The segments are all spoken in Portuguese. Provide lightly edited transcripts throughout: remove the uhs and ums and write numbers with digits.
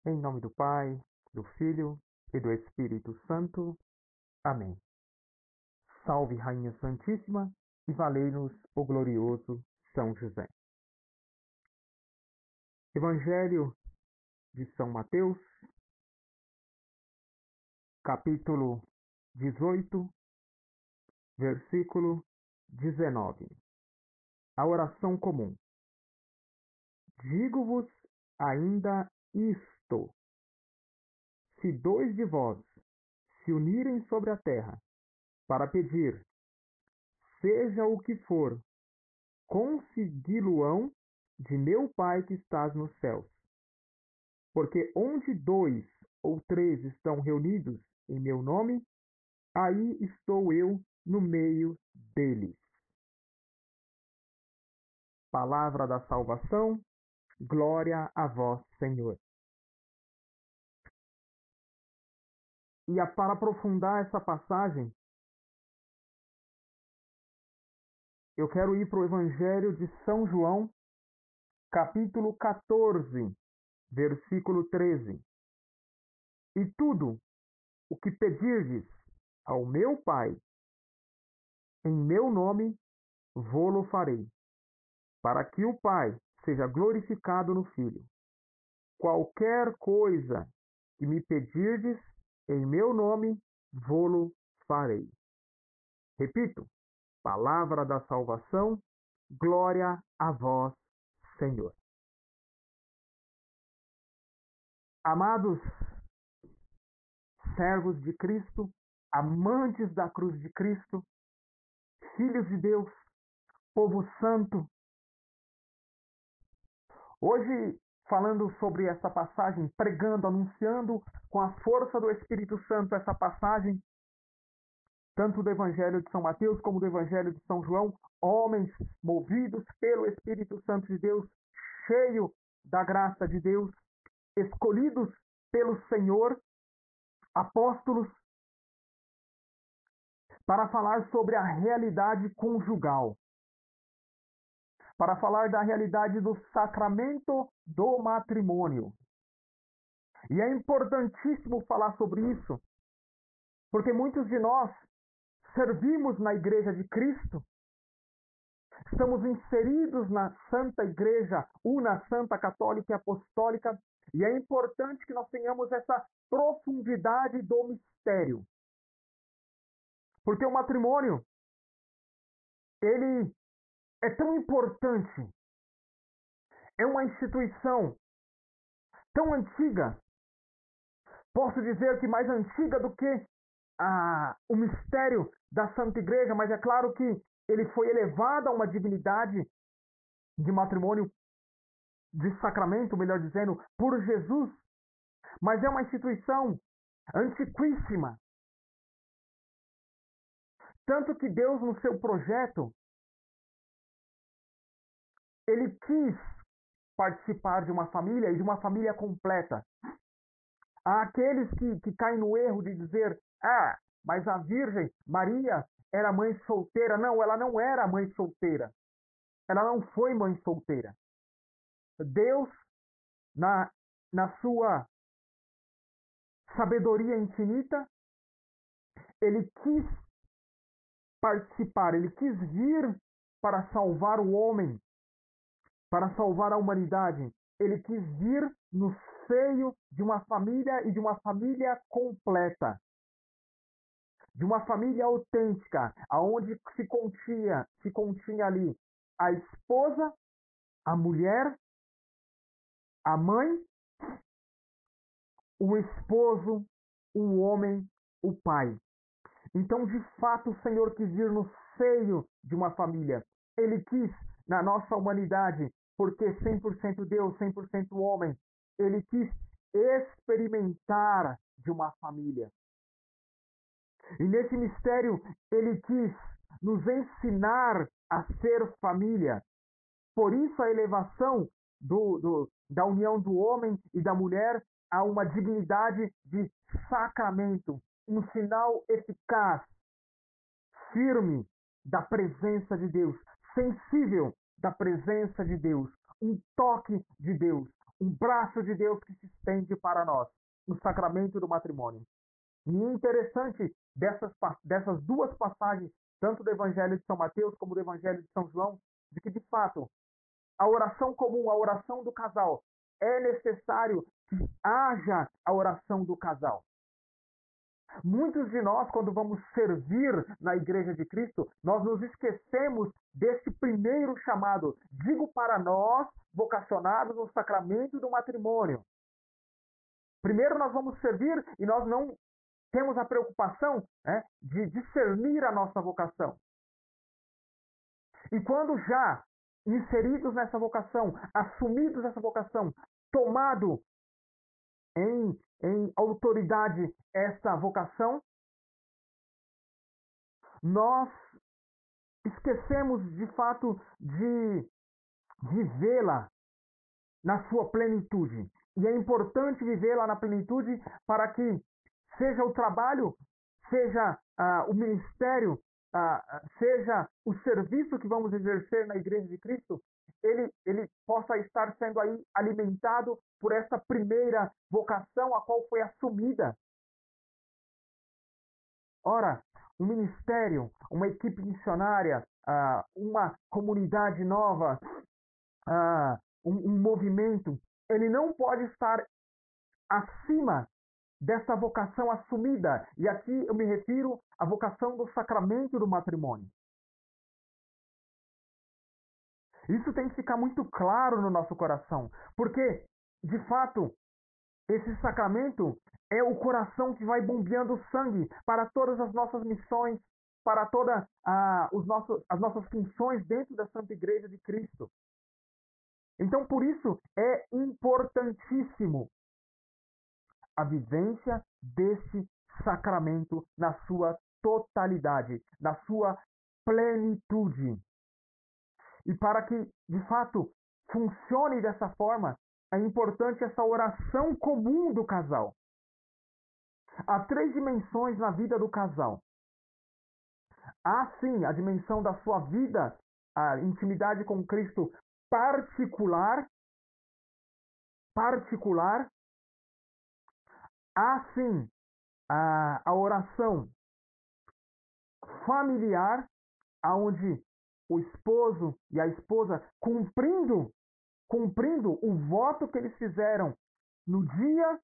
Em nome do Pai, do Filho e do Espírito Santo. Amém. Salve, Rainha Santíssima, e valei-nos o glorioso São José. Evangelho de São Mateus, capítulo 18, versículo 19. A oração comum. Digo-vos ainda isto: se dois de vós se unirem sobre a terra para pedir, seja o que for, consegui-lo-ão de meu Pai que estás nos céus. Porque onde dois ou três estão reunidos em meu nome, aí estou eu no meio deles. Palavra da salvação, glória a vós, Senhor. Para aprofundar essa passagem, eu quero ir para o Evangelho de São João, capítulo 14, versículo 13. E tudo o que pedirdes ao meu Pai, em meu nome, vô-lo farei, para que o Pai seja glorificado no Filho. Qualquer coisa que me pedirdes, em meu nome, vô-lo farei. Repito, palavra da salvação, glória a vós, Senhor. Amados servos de Cristo, amantes da cruz de Cristo, filhos de Deus, povo santo, hoje, falando sobre essa passagem, pregando, anunciando com a força do Espírito Santo essa passagem, tanto do Evangelho de São Mateus como do Evangelho de São João, homens movidos pelo Espírito Santo de Deus, cheio da graça de Deus, escolhidos pelo Senhor, apóstolos, para falar sobre a realidade conjugal, para falar da realidade do sacramento do matrimônio. E é importantíssimo falar sobre isso, porque muitos de nós servimos na Igreja de Cristo, estamos inseridos na Santa Igreja, una, Santa, Católica e Apostólica, e é importante que nós tenhamos essa profundidade do mistério. Porque o matrimônio, ele é tão importante, é uma instituição tão antiga, posso dizer que mais antiga do que o mistério da Santa Igreja, mas é claro que ele foi elevado a uma divindade de matrimônio, de sacramento, melhor dizendo, por Jesus, mas é uma instituição antiquíssima. Tanto que Deus, no seu projeto, ele quis participar de uma família e de uma família completa. Há aqueles que caem no erro de dizer, mas a Virgem Maria era mãe solteira. Não, ela não era mãe solteira. Ela não foi mãe solteira. Deus, na sua sabedoria infinita, ele quis participar, ele quis vir para salvar o homem, para salvar a humanidade. Ele quis vir no seio de uma família e de uma família completa, de uma família autêntica, aonde se continha ali a esposa, a mulher, a mãe, o esposo, o homem, o pai. Então, de fato, o Senhor quis vir no seio de uma família. Ele quis, na nossa humanidade, porque 100% Deus, 100% homem, ele quis experimentar de uma família. E nesse mistério, ele quis nos ensinar a ser família. Por isso, a elevação da união do homem e da mulher a uma dignidade de sacramento, um sinal eficaz, firme da presença de Deus, sensível da presença de Deus, um toque de Deus, um braço de Deus que se estende para nós, no sacramento do matrimônio. E é interessante dessas duas passagens, tanto do Evangelho de São Mateus como do Evangelho de São João, de que, de fato, a oração comum, a oração do casal, é necessário que haja a oração do casal. Muitos de nós, quando vamos servir na Igreja de Cristo, nós nos esquecemos desse primeiro chamado. Digo para nós, vocacionados no sacramento do matrimônio. Primeiro nós vamos servir e nós não temos a preocupação, né, de discernir a nossa vocação. E quando já inseridos nessa vocação, assumidos nessa vocação, tomado em autoridade essa vocação, nós esquecemos de fato de vivê-la na sua plenitude. E é importante vivê-la na plenitude para que seja o trabalho, seja o ministério, seja o serviço que vamos exercer na Igreja de Cristo, ele possa estar sendo aí alimentado por essa primeira vocação a qual foi assumida. Ora, um ministério, uma equipe missionária, uma comunidade nova, um movimento, ele não pode estar acima dessa vocação assumida. E aqui eu me refiro à vocação do sacramento do matrimônio. Isso tem que ficar muito claro no nosso coração, porque, de fato, esse sacramento é o coração que vai bombeando sangue para todas as nossas missões, para todas as nossas funções dentro da Santa Igreja de Cristo. Então, por isso, é importantíssimo a vivência desse sacramento na sua totalidade, na sua plenitude. E para que, de fato, funcione dessa forma, é importante essa oração comum do casal. Há 3 dimensões na vida do casal. Há, sim, a dimensão da sua vida, a intimidade com Cristo particular. Há, sim, a oração familiar, onde o esposo e a esposa, cumprindo o voto que eles fizeram no dia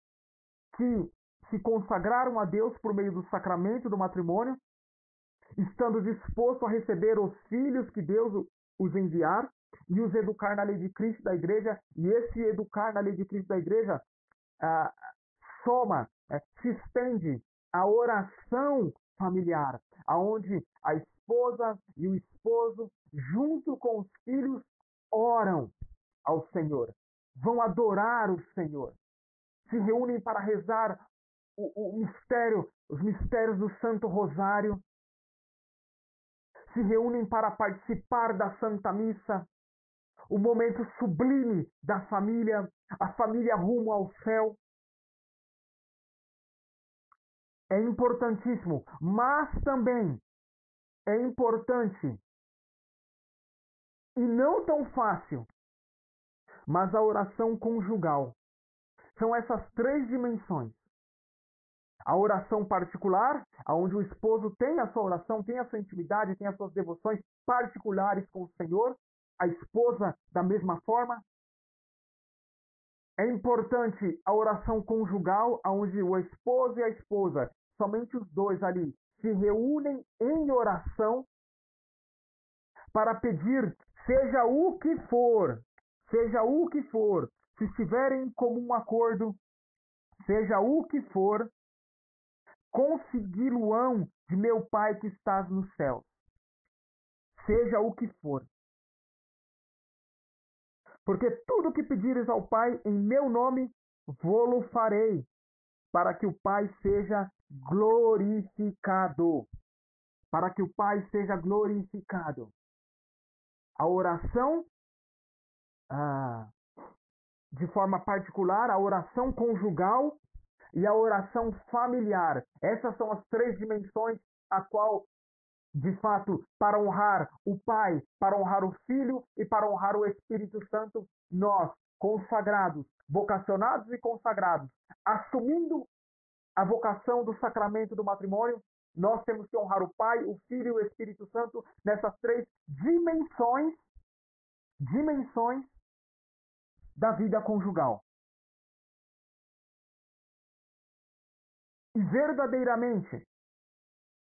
que se consagraram a Deus por meio do sacramento do matrimônio, estando disposto a receber os filhos que Deus os enviar e os educar na lei de Cristo da igreja. E esse educar na lei de Cristo da igreja se estende à oração familiar, aonde a esposa e o esposo, junto com os filhos, oram ao Senhor, vão adorar o Senhor, se reúnem para rezar os mistérios do Santo Rosário, se reúnem para participar da Santa Missa, o momento sublime da família, a família rumo ao céu. É importantíssimo, mas também é importante e não tão fácil, mas a oração conjugal. São essas 3 dimensões. A oração particular, onde o esposo tem a sua oração, tem a sua intimidade, tem as suas devoções particulares com o Senhor, a esposa da mesma forma. É importante a oração conjugal, onde o esposo e a esposa, somente os dois ali, se reúnem em oração para pedir, seja o que for, se estiverem em comum acordo, seja o que for, consegui-lo-ão de meu Pai que estás no céu. Seja o que for. Porque tudo que pedires ao Pai em meu nome, vô-lo farei, para que o Pai seja glorificado. Para que o Pai seja glorificado. A oração, de forma particular, a oração conjugal e a oração familiar. Essas são as 3 dimensões a qual, de fato, para honrar o Pai, para honrar o Filho e para honrar o Espírito Santo, nós, consagrados, vocacionados e consagrados, assumindo a vocação do sacramento do matrimônio, nós temos que honrar o Pai, o Filho e o Espírito Santo nessas três dimensões da vida conjugal. E verdadeiramente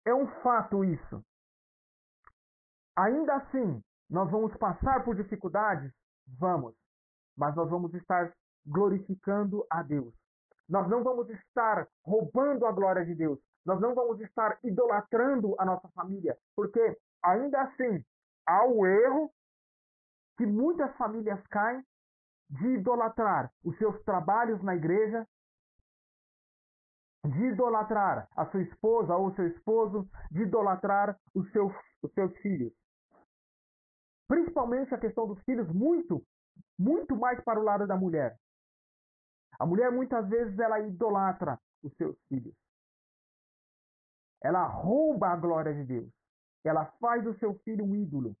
é um fato isso. Ainda assim, nós vamos passar por dificuldades? Vamos. Mas nós vamos estar glorificando a Deus. Nós não vamos estar roubando a glória de Deus. Nós não vamos estar idolatrando a nossa família. Porque, ainda assim, há o erro que muitas famílias caem de idolatrar os seus trabalhos na igreja, de idolatrar a sua esposa ou o seu esposo, de idolatrar os seus filhos. Principalmente a questão dos filhos, muito mais para o lado da mulher. A mulher muitas vezes ela idolatra os seus filhos. Ela rouba a glória de Deus. Ela faz do seu filho um ídolo.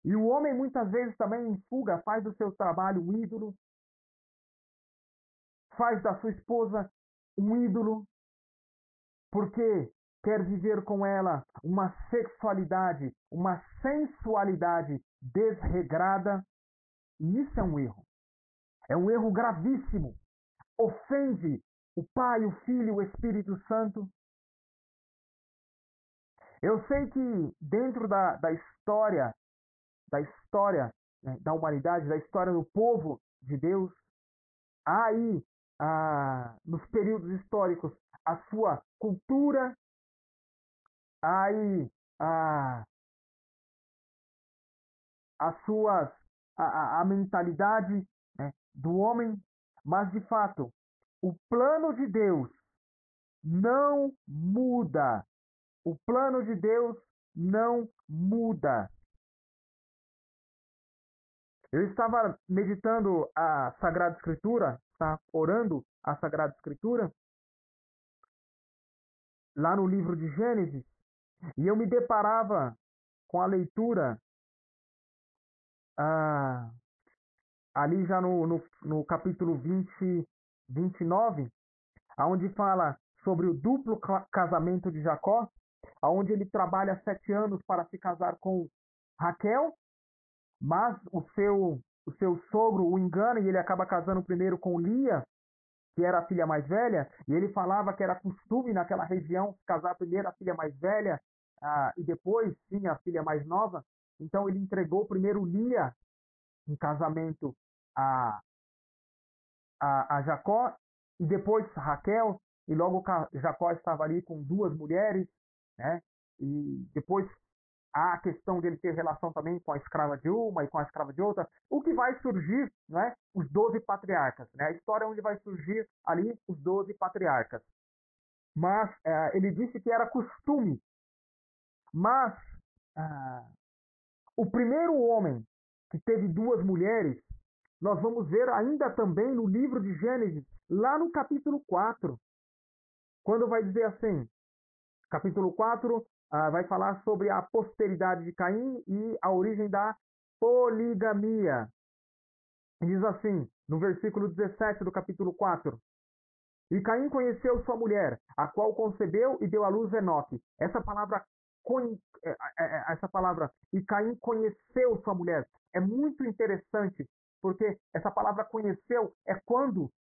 E o homem muitas vezes também em fuga faz do seu trabalho um ídolo. Faz da sua esposa um ídolo. Porque quer viver com ela uma sexualidade, uma sensualidade desregrada. E isso é um erro. É um erro gravíssimo. Ofende o Pai, o Filho e o Espírito Santo. Eu sei que dentro da história, né, da humanidade, da história do povo de Deus, há aí, nos períodos históricos, a sua cultura, há aí as suas, a mentalidade, né, do homem, mas de fato, o plano de Deus não muda. O plano de Deus não muda. Eu estava meditando a Sagrada Escritura, tá? Orando a Sagrada Escritura, lá no livro de Gênesis, e eu me deparava com a leitura ali já no capítulo 29, onde fala sobre o duplo casamento de Jacó, onde ele trabalha 7 anos para se casar com Raquel, mas o seu sogro o engana e ele acaba casando primeiro com Lia, que era a filha mais velha, e ele falava que era costume naquela região casar primeiro a filha mais velha e depois sim a filha mais nova. Então ele entregou primeiro Lia em casamento a, a Jacó e depois Raquel, e logo Jacó estava ali com 2 mulheres, né? E depois há a questão dele ter relação também com a escrava de uma e com a escrava de outra, o que vai surgir, né, os 12 patriarcas, né, a história onde vai surgir ali os 12 patriarcas. Mas ele disse que era costume, mas o primeiro homem que teve 2 mulheres, nós vamos ver ainda também no livro de Gênesis, lá no capítulo 4, quando vai dizer assim, capítulo 4, vai falar sobre a posteridade de Caim e a origem da poligamia. Diz assim, no versículo 17 do capítulo 4: E Caim conheceu sua mulher, a qual concebeu e deu à luz Enoque. Essa palavra, e Caim conheceu sua mulher, é muito interessante, porque essa palavra conheceu é quando,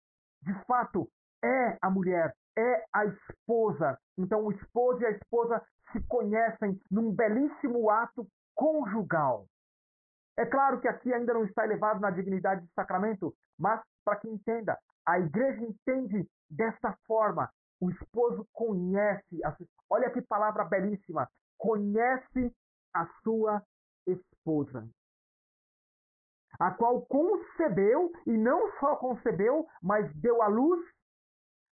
de fato, é a mulher, é a esposa. Então, o esposo e a esposa se conhecem num belíssimo ato conjugal. É claro que aqui ainda não está elevado na dignidade de sacramento, mas para que entenda, a igreja entende desta forma. O esposo conhece, olha que palavra belíssima, conhece a sua esposa, a qual concebeu, e não só concebeu, mas deu à luz,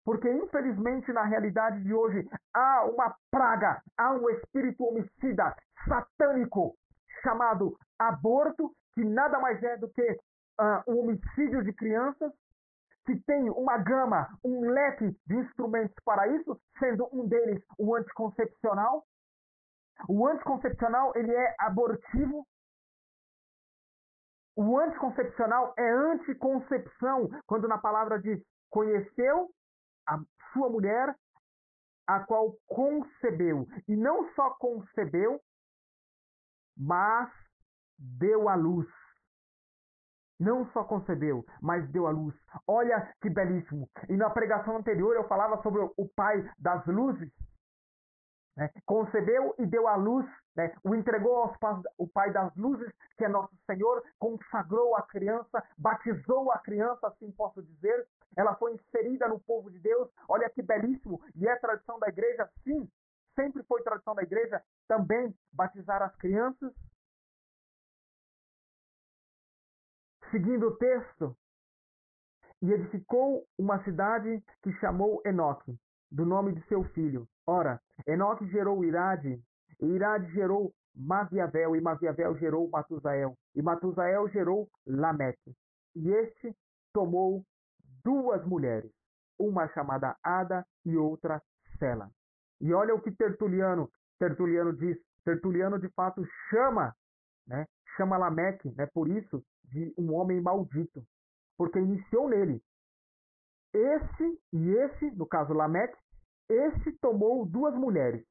porque infelizmente na realidade de hoje há uma praga, há um espírito homicida satânico chamado aborto, que nada mais é do que o homicídio de crianças, que tem uma gama, um leque de instrumentos para isso, sendo um deles o anticoncepcional. O anticoncepcional, ele é abortivo, O anticoncepcional é anticoncepção, quando na palavra diz conheceu a sua mulher, a qual concebeu. E não só concebeu, mas deu à luz. Não só concebeu, mas deu à luz. Olha que belíssimo. E na pregação anterior eu falava sobre o pai das luzes, né? Concebeu e deu à luz, né? O entregou aos o pai das luzes, que é nosso Senhor, consagrou a criança, batizou a criança, assim posso dizer. Ela foi inserida no povo de Deus. Olha que belíssimo. E é tradição da igreja, sim, sempre foi tradição da igreja também batizar as crianças. Seguindo o texto, e edificou uma cidade que chamou Enoque, do nome de seu filho. Ora, Enoque gerou Irade, e Irade gerou Maviavel, e Maviavel gerou Matusael, e Matusael gerou Lameque. E este tomou duas mulheres, uma chamada Ada e outra Sela. E olha o que Tertuliano diz. Tertuliano de fato chama, né? Chama Lameque, né? Por isso, de um homem maldito, porque iniciou nele. Esse, no caso Lameque, esse tomou duas mulheres.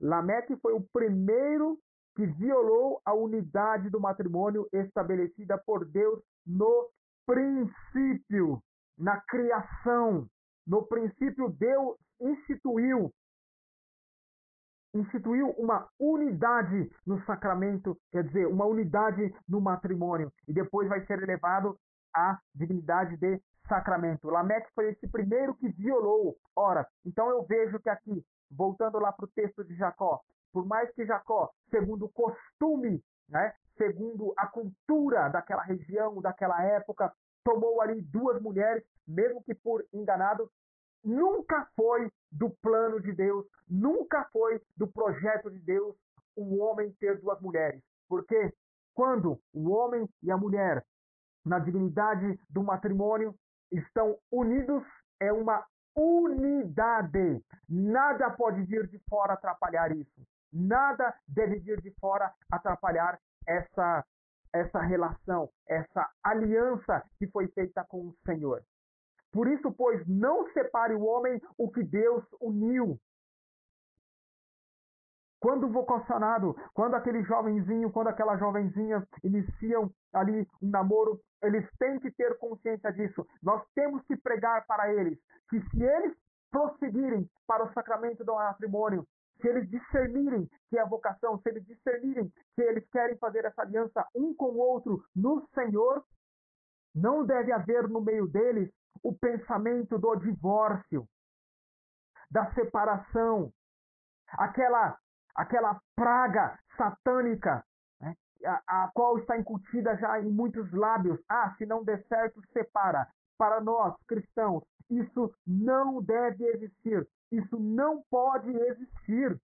Lameque foi o primeiro que violou a unidade do matrimônio estabelecida por Deus no princípio, na criação. No princípio, Deus instituiu uma unidade no sacramento, quer dizer, uma unidade no matrimônio, e depois vai ser elevado à dignidade de sacramento. Lameque foi esse primeiro que violou. Ora, então eu vejo que aqui, voltando lá para o texto de Jacó, por mais que Jacó, segundo o costume, né, segundo a cultura daquela região, daquela época, tomou ali duas mulheres, mesmo que por enganado, nunca foi do plano de Deus, nunca foi do projeto de Deus o homem ter duas mulheres. Porque quando o homem e a mulher, na dignidade do matrimônio, estão unidos, é uma unidade. Nada pode vir de fora atrapalhar isso. Nada deve vir de fora atrapalhar essa relação, essa aliança que foi feita com o Senhor. Por isso, pois, não separe o homem o que Deus uniu. Quando vocacionado, quando aquele jovenzinho, quando aquela jovenzinha iniciam ali um namoro, eles têm que ter consciência disso. Nós temos que pregar para eles que se eles prosseguirem para o sacramento do matrimônio, se eles discernirem que é a vocação, se eles discernirem que eles querem fazer essa aliança um com o outro no Senhor, não deve haver no meio deles o pensamento do divórcio, da separação, aquela praga satânica, né, a qual está incutida já em muitos lábios. Ah, se não der certo, separa. Para nós, cristãos, isso não deve existir. Isso não pode existir.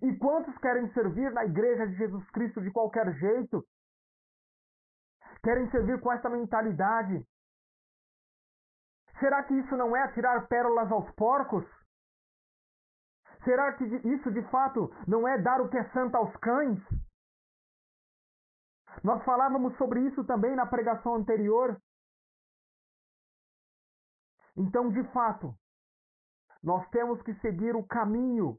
E quantos querem servir na igreja de Jesus Cristo de qualquer jeito? Querem servir com essa mentalidade? Será que isso não é atirar pérolas aos porcos? Será que isso de fato não é dar o que é santo aos cães? Nós falávamos sobre isso também na pregação anterior. Então, de fato, nós temos que seguir o caminho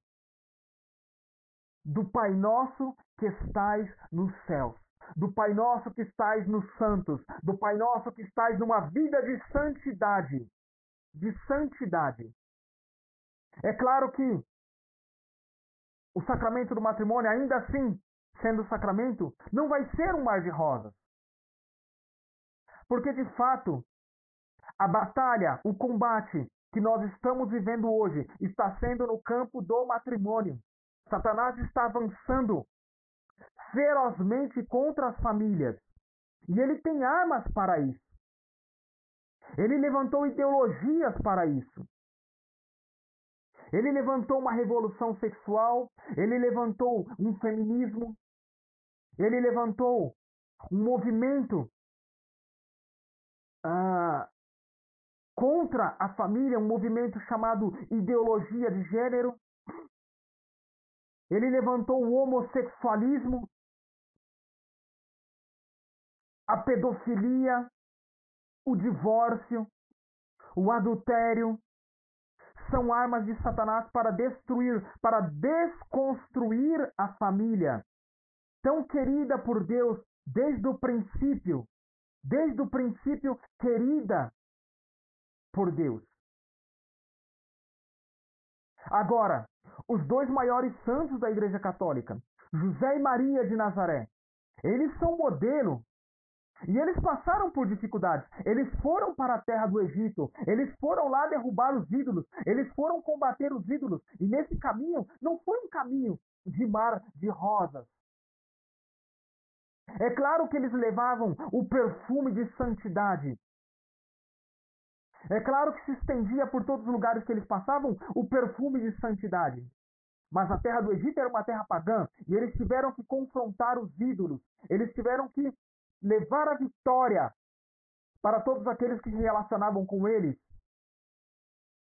do Pai Nosso que estais nos céus, do Pai Nosso que estais nos santos, do Pai Nosso que estais numa vida de santidade. De santidade. É claro que o sacramento do matrimônio, ainda assim, sendo sacramento, não vai ser um mar de rosas. Porque, de fato, a batalha, o combate que nós estamos vivendo hoje está sendo no campo do matrimônio. Satanás está avançando ferozmente contra as famílias. E ele tem armas para isso. Ele levantou ideologias para isso. Ele levantou uma revolução sexual, ele levantou um feminismo, ele levantou um movimento contra a família, um movimento chamado ideologia de gênero. Ele levantou o homossexualismo. a pedofilia, o divórcio, o adultério, são armas de Satanás para destruir, para desconstruir a família, tão querida por Deus desde o princípio querida por Deus. Agora, os dois maiores santos da Igreja Católica, José e Maria de Nazaré, eles são modelo. E eles passaram por dificuldades. Eles foram para a terra do Egito. Eles foram lá derrubar os ídolos. Eles foram combater os ídolos. E nesse caminho, não foi um caminho de mar de rosas. É claro que eles levavam o perfume de santidade. É claro que se estendia por todos os lugares que eles passavam o perfume de santidade. Mas a terra do Egito era uma terra pagã. E eles tiveram que confrontar os ídolos. Eles tiveram que levar a vitória para todos aqueles que se relacionavam com eles,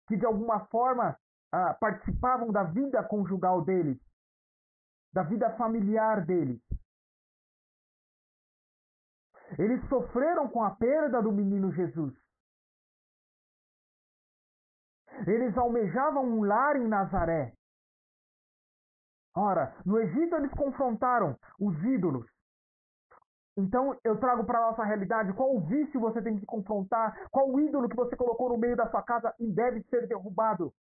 que de alguma forma participavam da vida conjugal deles, da vida familiar deles. Eles sofreram com a perda do menino Jesus. Eles almejavam um lar em Nazaré. Ora, no Egito eles confrontaram os ídolos. Então eu trago para a nossa realidade qual o vício você tem que confrontar, qual o ídolo que você colocou no meio da sua casa e deve ser derrubado.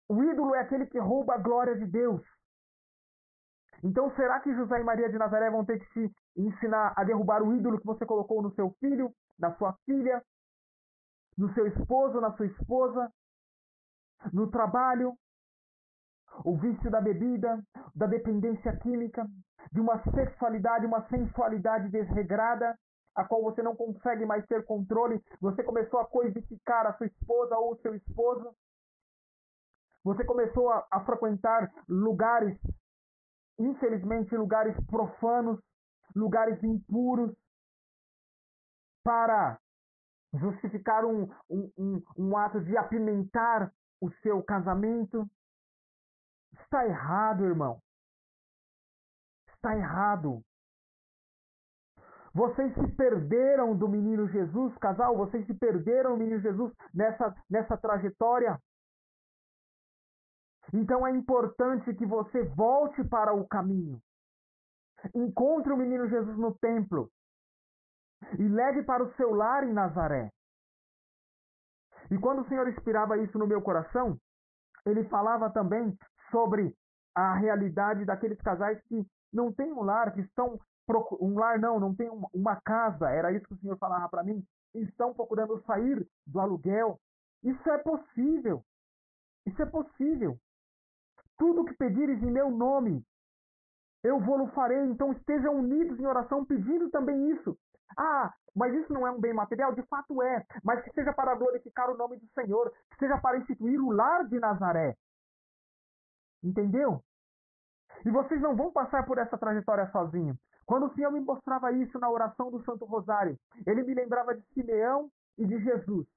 O ídolo é aquele que rouba a glória de Deus. Então será que José e Maria de Nazaré vão ter que te ensinar a derrubar o ídolo que você colocou no seu filho, na sua filha, no seu esposo, na sua esposa, no trabalho? O vício da bebida, da dependência química, de uma sexualidade, uma sensualidade desregrada, a qual você não consegue mais ter controle. Você começou a coisificar a sua esposa ou o seu esposo. Você começou a frequentar lugares, infelizmente, lugares profanos, lugares impuros, para justificar um ato de apimentar o seu casamento. Está errado, irmão. Está errado. Vocês se perderam do menino Jesus, casal, vocês se perderam do menino Jesus nessa trajetória. Então é importante que você volte para o caminho. Encontre o menino Jesus no templo e leve para o seu lar em Nazaré. E quando o Senhor inspirava isso no meu coração, ele falava também sobre a realidade daqueles casais que não têm um lar, que estão um lar não tem uma casa, era isso que o Senhor falava para mim, e estão procurando sair do aluguel. Isso é possível. Isso é possível. Tudo que pedires em meu nome, eu vou-lo farei. Então estejam unidos em oração pedindo também isso. Ah, mas isso não é um bem material? De fato é. Mas que seja para glorificar o nome do Senhor. Que seja para instituir o lar de Nazaré. Entendeu? E vocês não vão passar por essa trajetória sozinhos. Quando o Senhor me mostrava isso na oração do Santo Rosário, ele me lembrava de Simeão e de Jesus.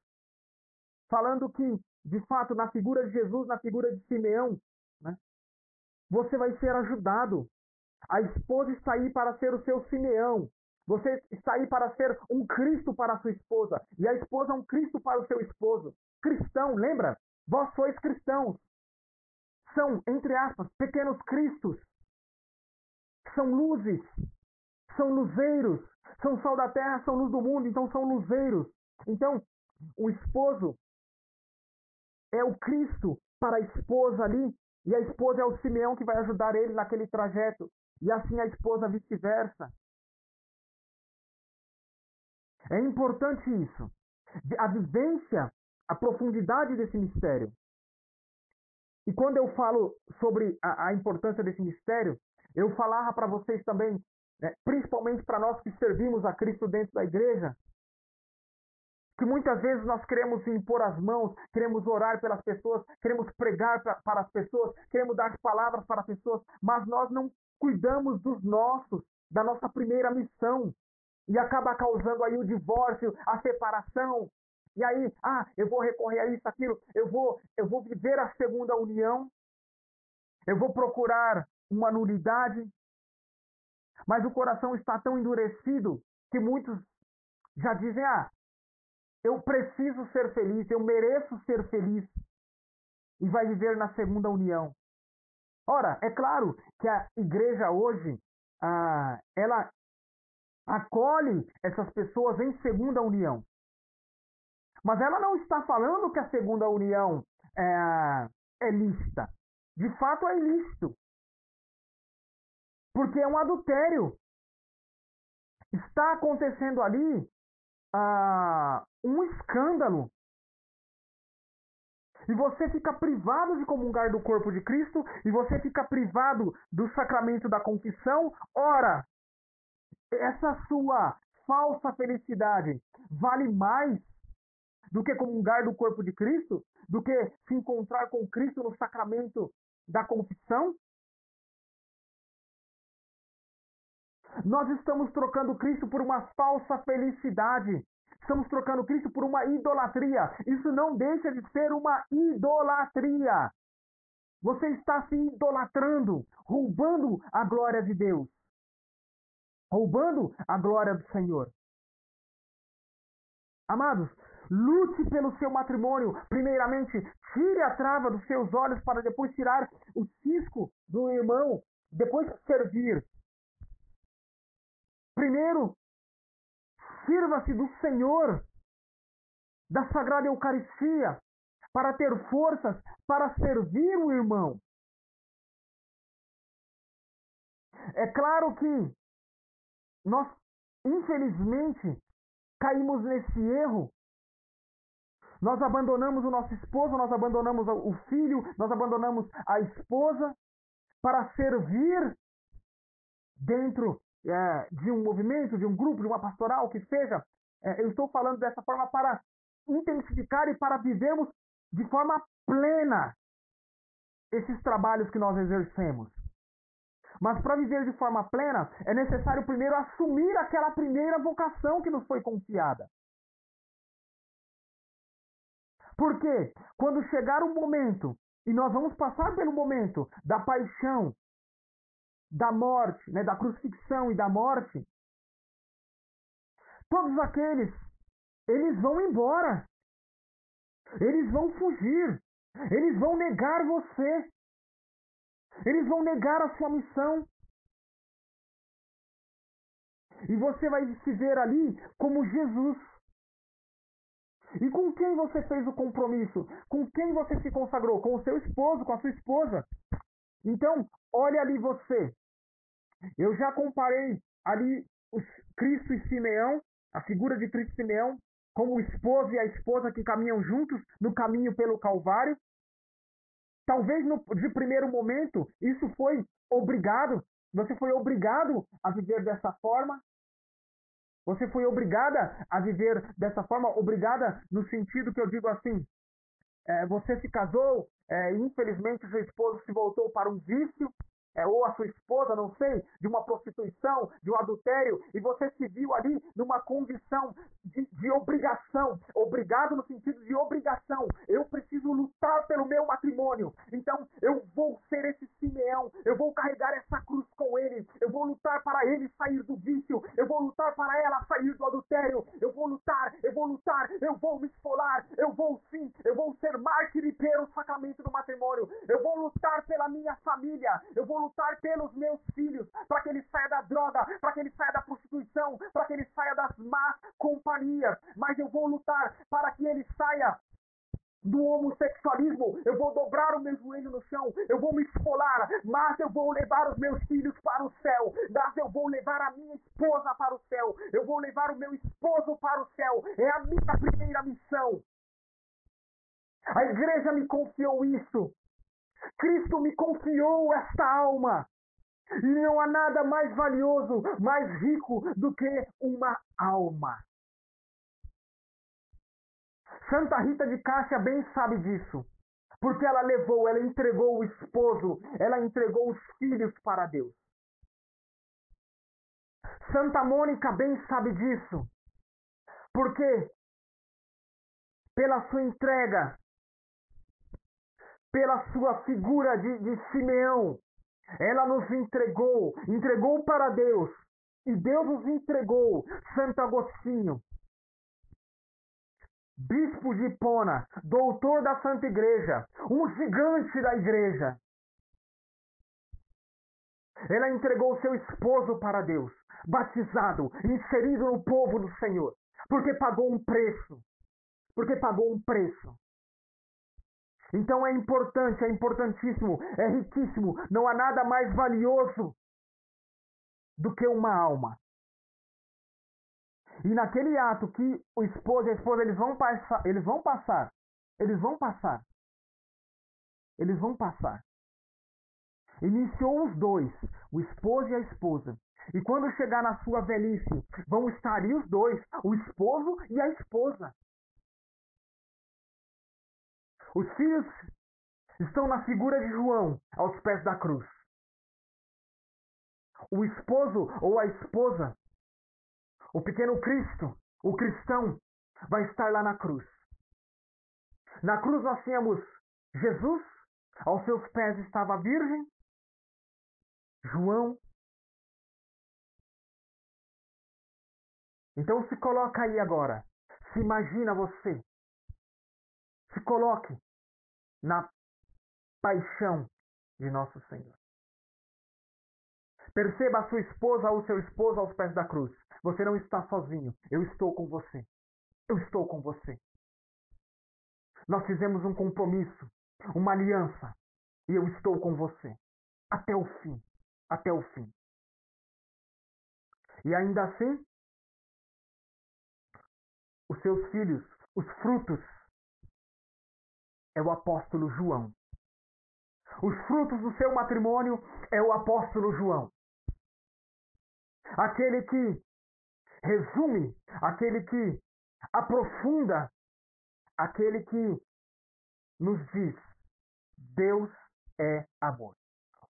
Falando que, de fato, na figura de Jesus, na figura de Simeão, né, você vai ser ajudado. A esposa está aí para ser o seu Simeão. Você está aí para ser um Cristo para a sua esposa. E a esposa é um Cristo para o seu esposo. Cristão, lembra? Vós sois cristãos. São, entre aspas, pequenos cristos. São luzes. São luzeiros. São sal da terra, são luz do mundo, então são luzeiros. Então, o esposo é o Cristo para a esposa ali. E a esposa é o Simeão que vai ajudar ele naquele trajeto. E assim a esposa vice-versa. É importante isso. A vivência, a profundidade desse mistério. E quando eu falo sobre a importância desse mistério, eu falava para vocês também, né, principalmente para nós que servimos a Cristo dentro da igreja, que muitas vezes nós queremos impor as mãos, queremos orar pelas pessoas, queremos pregar para as pessoas, queremos dar palavras para as pessoas, mas nós não cuidamos dos nossos, da nossa primeira missão. E acaba causando aí o divórcio, a separação. E aí, eu vou recorrer a isso, aquilo, eu vou viver a segunda união, eu vou procurar uma nulidade. Mas o coração está tão endurecido que muitos já dizem: eu preciso ser feliz, eu mereço ser feliz, e vai viver na segunda união. Ora, é claro que a igreja hoje, ela acolhe essas pessoas em segunda união. Mas ela não está falando que a segunda união é lícita. De fato, é ilícito. Porque é um adultério. Está acontecendo ali um escândalo. E você fica privado de comungar do corpo de Cristo, e você fica privado do sacramento da confissão. Ora, essa sua falsa felicidade vale mais do que comungar do corpo de Cristo? Do que se encontrar com Cristo no sacramento da confissão? Nós estamos trocando Cristo por uma falsa felicidade. Estamos trocando Cristo por uma idolatria. Isso não deixa de ser uma idolatria. Você está se idolatrando, roubando a glória de Deus, roubando a glória do Senhor. Amados, lute pelo seu matrimônio. Primeiramente, tire a trava dos seus olhos para depois tirar o cisco do irmão. Depois servir. Primeiro, sirva-se do Senhor, da Sagrada Eucaristia, para ter forças para servir o irmão. É claro que nós, infelizmente, caímos nesse erro. Nós abandonamos o nosso esposo, nós abandonamos o filho, nós abandonamos a esposa para servir dentro de um movimento, de um grupo, de uma pastoral, que seja. Eu estou falando dessa forma para intensificar e para vivermos de forma plena esses trabalhos que nós exercemos. Mas para viver de forma plena, é necessário primeiro assumir aquela primeira vocação que nos foi confiada. Porque quando chegar o momento, e nós vamos passar pelo momento da paixão, da morte, da crucifixão e da morte, todos aqueles, eles vão embora. Eles vão fugir. Eles vão negar você. Eles vão negar a sua missão. E você vai se ver ali como Jesus. E com quem você fez o compromisso? Com quem você se consagrou? Com o seu esposo, com a sua esposa. Então, olha ali você. Eu já comparei ali Cristo e Simeão, a figura de Cristo e Simeão, como o esposo e a esposa que caminham juntos no caminho pelo Calvário. Talvez de primeiro momento isso foi obrigado. Você foi obrigado a viver dessa forma. Você foi obrigada a viver dessa forma. Obrigada no sentido que eu digo assim. Você se casou, infelizmente seu esposo se voltou para um vício, ou a sua esposa, não sei, de uma prostituição, de um adultério, e você se viu ali numa condição de obrigação, obrigado no sentido de obrigação. Eu preciso lutar pelo meu matrimônio, então eu vou ser esse Simeão, eu vou carregar essa cruz com ele, eu vou lutar para ele sair do vício, eu vou lutar para ela sair do adultério, eu vou lutar, eu vou me esfolar, eu vou ser mártir pelo sacramento do matrimônio, eu vou lutar pela minha família, eu vou lutar pelos meus filhos, para que ele saia da droga, para que ele saia da prostituição, para que ele saia das más companhias, mas eu vou lutar para que ele saia do homossexualismo. Eu vou dobrar o meu joelho no chão, eu vou me esfolar, mas eu vou levar os meus filhos para o céu, mas eu vou levar a minha esposa para o céu, eu vou levar o meu esposo para o céu. É a minha primeira missão. A igreja me confiou isso. Cristo me confiou esta alma. E não há nada mais valioso, mais rico do que uma alma. Santa Rita de Cássia bem sabe disso. Porque ela entregou o esposo, ela entregou os filhos para Deus. Santa Mônica bem sabe disso. Porque pela sua entrega, pela sua figura de Simeão, Ela nos entregou para Deus. E Deus nos entregou Santo Agostinho, bispo de Hipona, doutor da Santa Igreja, um gigante da igreja. Ela entregou seu esposo para Deus, batizado, inserido no povo do Senhor, porque pagou um preço. Porque pagou um preço. Então é importante, é importantíssimo, é riquíssimo. Não há nada mais valioso do que uma alma. E naquele ato que o esposo e a esposa eles vão passar. Iniciou os dois, o esposo e a esposa. E quando chegar na sua velhice, vão estar ali os dois, o esposo e a esposa. Os filhos estão na figura de João, aos pés da cruz. O esposo ou a esposa, o pequeno Cristo, o cristão, vai estar lá na cruz. Na cruz nós tínhamos Jesus, aos seus pés estava a Virgem, João. Então se coloca aí agora, se imagina você, se coloque na paixão de nosso Senhor. Perceba a sua esposa ou o seu esposo aos pés da cruz. Você não está sozinho. Eu estou com você. Eu estou com você. Nós fizemos um compromisso, uma aliança. E eu estou com você. Até o fim. Até o fim. E ainda assim, os seus filhos, os frutos, é o apóstolo João. Os frutos do seu matrimônio é o apóstolo João. Aquele que resume, aquele que aprofunda, aquele que nos diz: Deus é amor.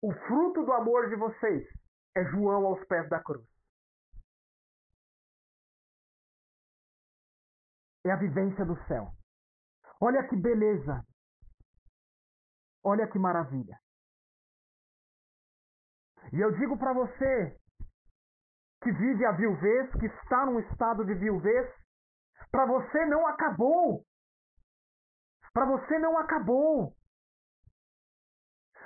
O fruto do amor de vocês é João aos pés da cruz. É a vivência do céu. Olha que beleza. Olha que maravilha. E eu digo para você que vive a viuvez, que está num estado de viuvez, para você não acabou. Para você não acabou.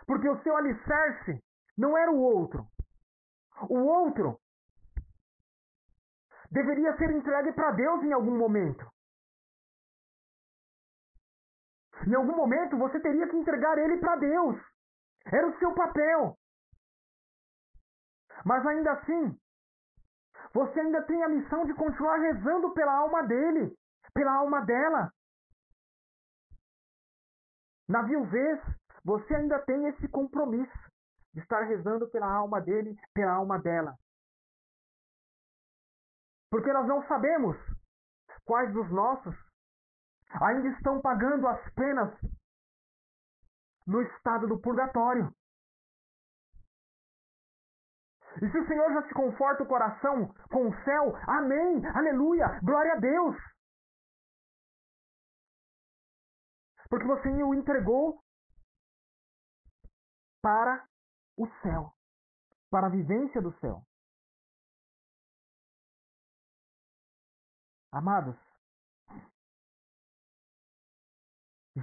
Porque o seu alicerce não era o outro. O outro deveria ser entregue para Deus em algum momento. Em algum momento você teria que entregar ele para Deus. Era o seu papel. Mas ainda assim, você ainda tem a missão de continuar rezando pela alma dele, pela alma dela. Na viuvez, você ainda tem esse compromisso de estar rezando pela alma dele, pela alma dela. Porque nós não sabemos quais dos nossos ainda estão pagando as penas no estado do purgatório. E se o Senhor já te conforta o coração com o céu, amém, aleluia, glória a Deus. Porque você o entregou para o céu, para a vivência do céu. Amados,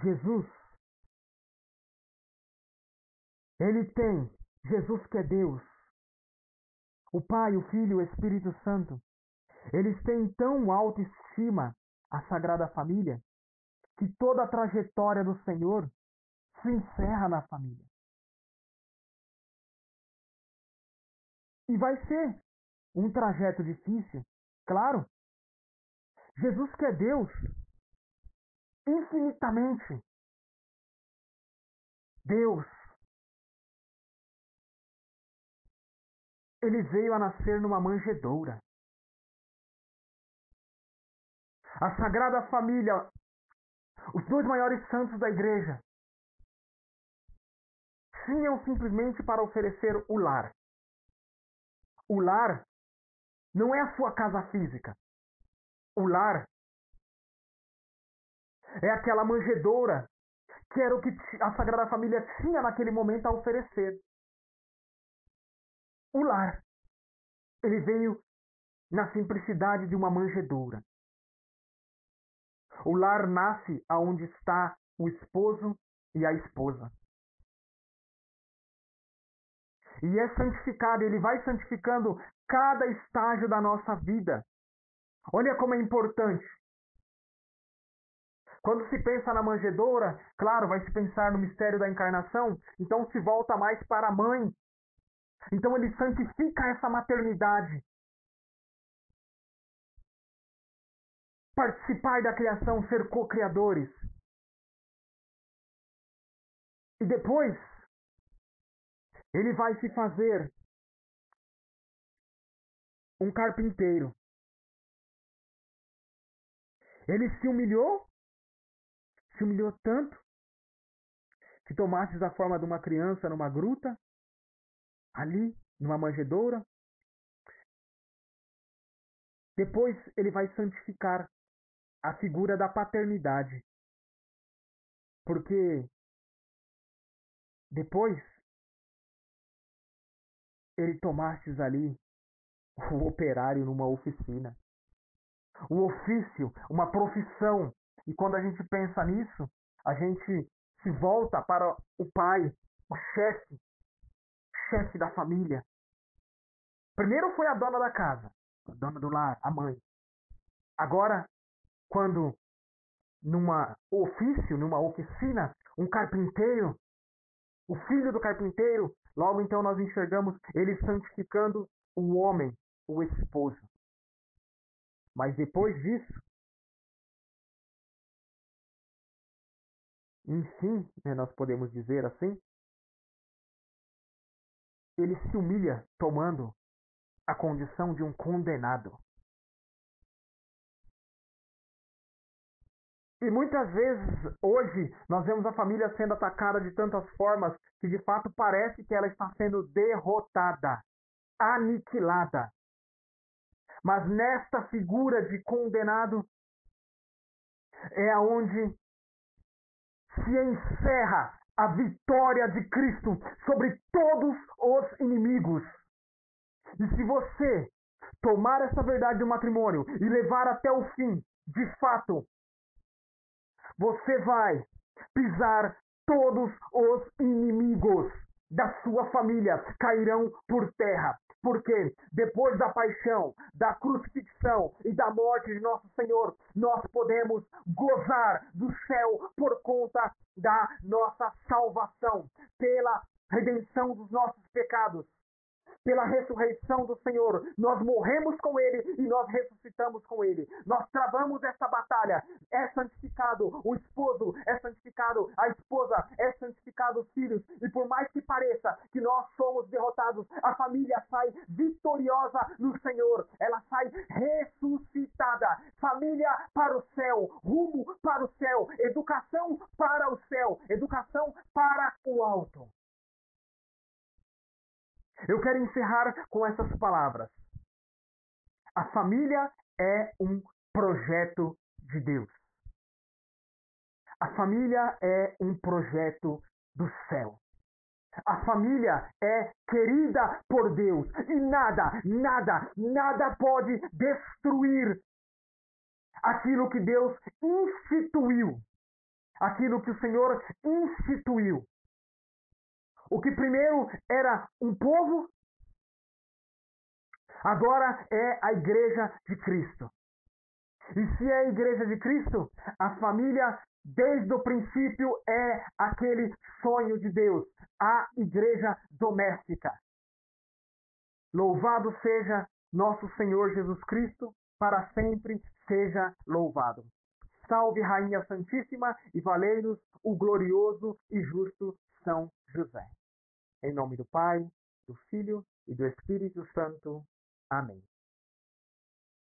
Jesus, Jesus que é Deus, o Pai, o Filho e o Espírito Santo, eles têm tão autoestima a Sagrada Família, que toda a trajetória do Senhor se encerra na família. E vai ser um trajeto difícil, claro. Jesus que é Deus, infinitamente Deus, ele veio a nascer numa manjedoura. A Sagrada Família, os dois maiores santos da igreja, tinham simplesmente para oferecer o lar. O lar não é a sua casa física. O lar é aquela manjedoura que era o que a Sagrada Família tinha naquele momento a oferecer. o lar. Ele veio na simplicidade de uma manjedoura. O lar nasce aonde está o esposo e a esposa. E é santificado, ele vai santificando cada estágio da nossa vida. Olha como é importante. Quando se pensa na manjedoura, claro, vai se pensar no mistério da encarnação, então se volta mais para a mãe. Então ele santifica essa maternidade. Participar da criação, ser co-criadores. E depois, ele vai se fazer um carpinteiro. Ele se humilhou tanto, que tomasse a forma de uma criança numa gruta, ali, numa manjedoura. Depois ele vai santificar a figura da paternidade. Porque depois ele tomasse ali o operário numa oficina. O ofício, uma profissão. E quando a gente pensa nisso, a gente se volta para o pai, o chefe da família. Primeiro foi a dona da casa, a dona do lar, a mãe. Agora, quando numa ofício, numa oficina, um carpinteiro, o filho do carpinteiro, logo então nós enxergamos ele santificando o homem, o esposo. Mas depois disso, enfim, nós podemos dizer assim, ele se humilha tomando a condição de um condenado. E muitas vezes, hoje, nós vemos a família sendo atacada de tantas formas que de fato parece que ela está sendo derrotada, aniquilada. Mas nesta figura de condenado é onde se encerra a vitória de Cristo sobre todos os inimigos. E se você tomar essa verdade do matrimônio e levar até o fim, de fato, você vai pisar todos os inimigos da sua família, cairão por terra. Porque depois da paixão, da crucifixão e da morte de nosso Senhor, nós podemos gozar do céu por conta da nossa salvação, pela redenção dos nossos pecados. Pela ressurreição do Senhor, nós morremos com Ele e nós ressuscitamos com Ele. Nós travamos essa batalha. É santificado o esposo, é santificado a esposa, é santificado os filhos. E por mais que pareça que nós somos derrotados, a família sai vitoriosa no Senhor. Ela sai ressuscitada. Família para o céu, rumo para o céu, educação para o céu, educação para o alto. Eu quero encerrar com essas palavras. A família é um projeto de Deus. A família é um projeto do céu. A família é querida por Deus e nada pode destruir aquilo que Deus instituiu, aquilo que o Senhor instituiu. O que primeiro era um povo, agora é a Igreja de Cristo. E se é a Igreja de Cristo, a família, desde o princípio, é aquele sonho de Deus, a Igreja doméstica. Louvado seja nosso Senhor Jesus Cristo, para sempre seja louvado. Salve, Rainha Santíssima, e valei-nos o glorioso e justo São José. Em nome do Pai, do Filho e do Espírito Santo. Amém.